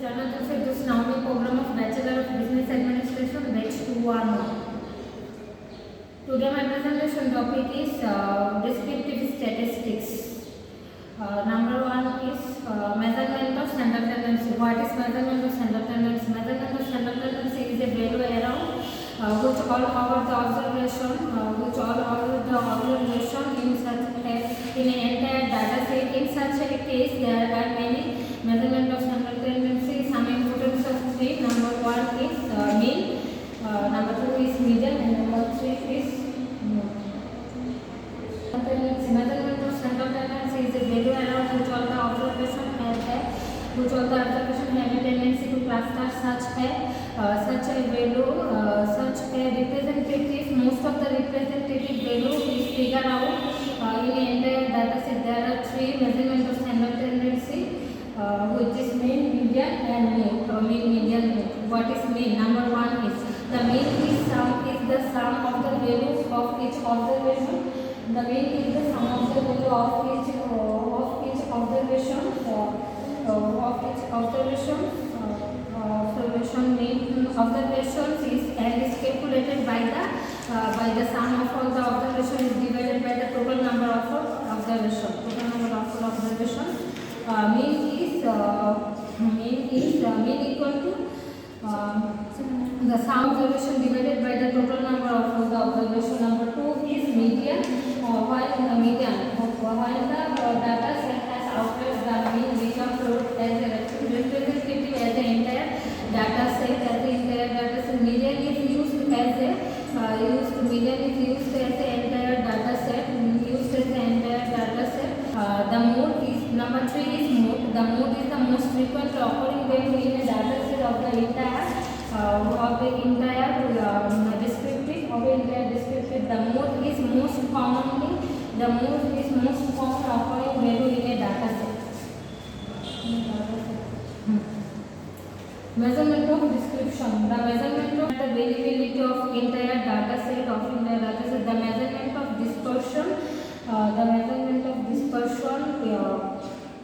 Another for this NAOMI program of Bachelor of Business Administration, batch 211. Today my presentation topic is descriptive statistics. Number one is measurement of standard tendency. What is measurement of standard tendency? Measurement of standard tendency is a value around which all over the observation in such in an entire data set. In such a case, there are many measurement of standard tendency. Some importance of three. Number one is mean. Number two is median, and number three is measurement of standard tendency is a value around which all the observation have a tendency to cluster such a value, such a representative. Most of the representative value is figured out in the entire data set. There are three measurement of standard tendency, which is mean, median, and mean. Mean, median, mean. What is mean? Number one is the mean is the sum of the values of each observation. The mean is the sum of the value of each observation. Observations is calculated by the sum of all the observation is divided by the total number of observation. Mean equal to the sum observation divided by the total number of the observation. Number two is median. While the data set has output the mean, we have put as a representative as the entire data set. Median is used as the entire data set. The mode is number three is mode. The mode is the most frequently occurring value in a data set of the entire descriptive. The mode is most common occurring value in a data set. Measurement of description. The measurement of the variability of entire data set. The measurement of dispersion. The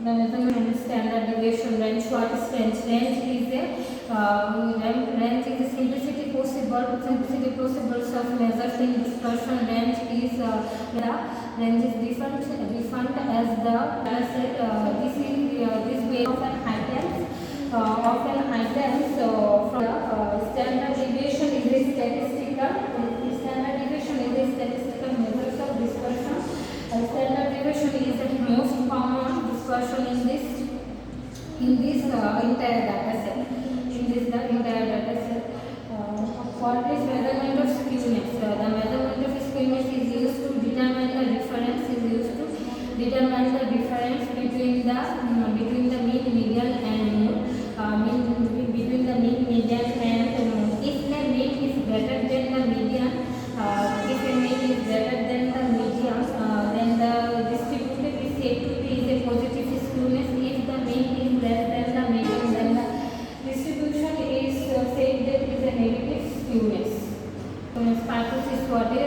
measurement and standard deviation. Range. What is range? Range is a simplicity possibles of measuring dispersion. Range is defined as the data set. This way often items from the standard deviation is a statistical measures of dispersion. Standard deviation is the most common dispersion in this entire data set. What is measurement of skewness? The measurement of skewness is used to determine the difference between the mean, median, and mode. Between the mean, median, and mode. If the mean is greater than the median, then the distributive is said to be a positive skewness. If the mean is less than the median, then the distribution is said that is a negative skewness. Pathos is what is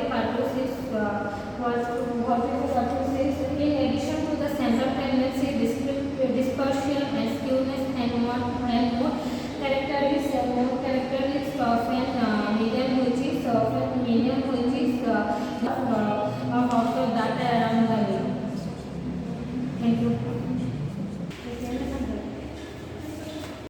in addition to the standard tendency, dispersion, and skewness, and mode characteristics of median, which is of the data